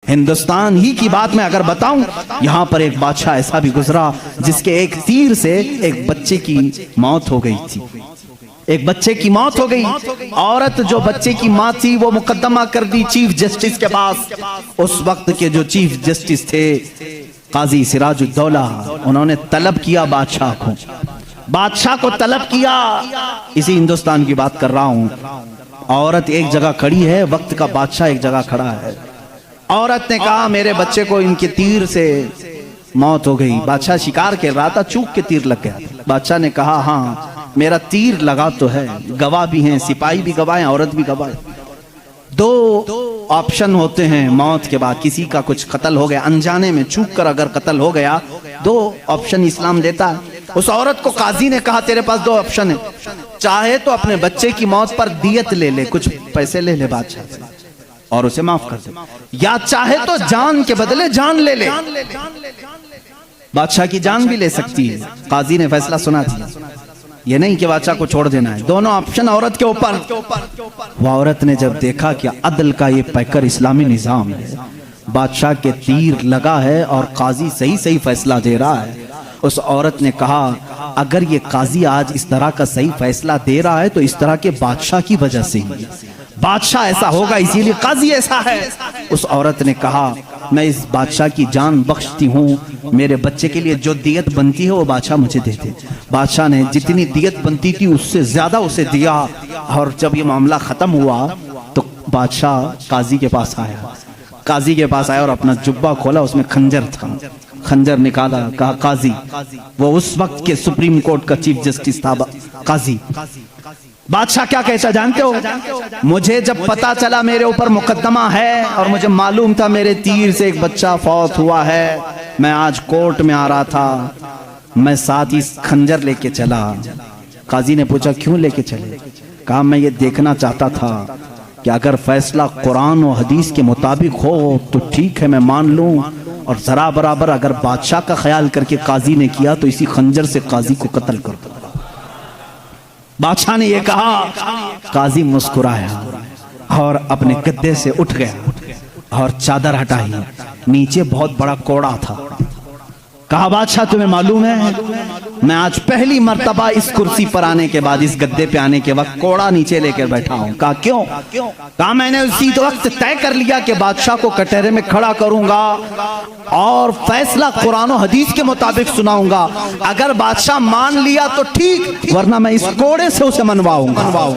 ہندوستان ہی کی بات میں اگر بتاؤں، یہاں پر ایک بادشاہ ایسا بھی گزرا جس کے ایک تیر سے ایک بچے کی موت ہو گئی تھی، ایک بچے کی موت ہو گئی۔ عورت جو بچے کی ماں تھی وہ مقدمہ کر دی چیف جسٹس کے پاس۔ اس وقت کے جو چیف جسٹس تھے قاضی سراج الدولہ، انہوں نے طلب کیا بادشاہ کو طلب کیا، اسی ہندوستان کی بات کر رہا ہوں۔ عورت ایک جگہ کھڑی ہے، وقت کا بادشاہ ایک جگہ کھڑا ہے۔ عورت نے کہا میرے بچے کو ان کے تیر سے موت ہو گئی۔ بادشاہ شکار کر رہا تھا، چوک کے تیر لگ گیا۔ بادشاہ نے کہا ہاں میرا تیر لگا تو ہے، گواہ بھی ہیں، سپاہی بھی گواہ ہیں، عورت بھی گواہ ہے۔ دو آپشن ہوتے ہیں موت کے بعد، کسی کا کچھ قتل ہو گیا انجانے میں، چوک کر اگر قتل ہو گیا، دو آپشن اسلام دیتا ہے۔ اس عورت کو قاضی نے کہا تیرے پاس دو آپشن ہیں، چاہے تو اپنے بچے کی موت پر دیت لے لے، کچھ پیسے لے لے بادشاہ سے اور اسے معاف کر دے، یا چاہے تو جان کے بدلے جان لے لے، بادشاہ کی جان بھی لے سکتی ہے۔ قاضی نے فیصلہ سنا دیا، یہ نہیں کہ بادشاہ کو چھوڑ دینا ہے، دونوں آپشن عورت کے اوپر۔ وہ عورت نے جب دیکھا کہ عدل کا یہ پیکر اسلامی نظام ہے، بادشاہ کے تیر لگا ہے اور قاضی صحیح فیصلہ دے رہا ہے، اس عورت نے کہا اگر یہ قاضی آج اس طرح کا صحیح فیصلہ دے رہا ہے تو اس طرح کے بادشاہ کی وجہ سے ہی، بادشاہ ایسا ہوگا اسی لیے قاضی ایسا ہے۔ اس عورت نے کہا میں اس بادشاہ کی جان بخشتی ہوں، میرے بچے کے لیے جو دیت بنتی ہے وہ بادشاہ مجھے دے دے۔ بادشاہ نے جتنی دیت بنتی تھی اس سے زیادہ اسے دیا، اور جب یہ معاملہ ختم ہوا تو بادشاہ قاضی کے پاس آیا اور اپنا جبہ کھولا، اس میں خنجر تھا، خنجر نکالا، کہا قاضی، وہ اس وقت کے سپریم کورٹ کا چیف جسٹس تھا قاضی۔ بادشاہ کیا کہتا جانتے ہو؟ مجھے جب پتا چلا میرے اوپر مقدمہ ہے اور مجھے معلوم تھا میرے تیر سے ایک بچہ فوت ہوا ہے، میں آج کورٹ میں آ رہا تھا، میں ساتھ ہی خنجر لے کے چلا۔ قاضی نے پوچھا کیوں لے کے چلے؟ کہا میں یہ دیکھنا چاہتا تھا کہ اگر فیصلہ قرآن و حدیث کے مطابق ہو تو ٹھیک ہے میں مان لوں، اور ذرا برابر اگر بادشاہ کا خیال کر کے قاضی نے کیا تو اسی خنجر سے قاضی کو قتل کر دو۔ بادشاہ نے یہ کہا، قاضی مسکرایا اور اپنے گدے سے اٹھ گیا اور چادر ہٹائی، نیچے بہت بڑا کوڑا تھا۔ کہا بادشاہ تمہیں معلوم ہے میں آج پہلی مرتبہ اس کرسی پر آنے کے بعد، اس گدے پہ آنے کے وقت کوڑا نیچے لے کر بیٹھا ہوں۔ کہا کیوں؟ کہا میں نے اسی وقت طے کر لیا کہ بادشاہ کو کٹہرے میں کھڑا کروں گا اور فیصلہ قرآن و حدیث کے مطابق سناؤں گا، اگر بادشاہ مان لیا تو ٹھیک، ورنہ میں اس کوڑے سے اسے منواؤں گا۔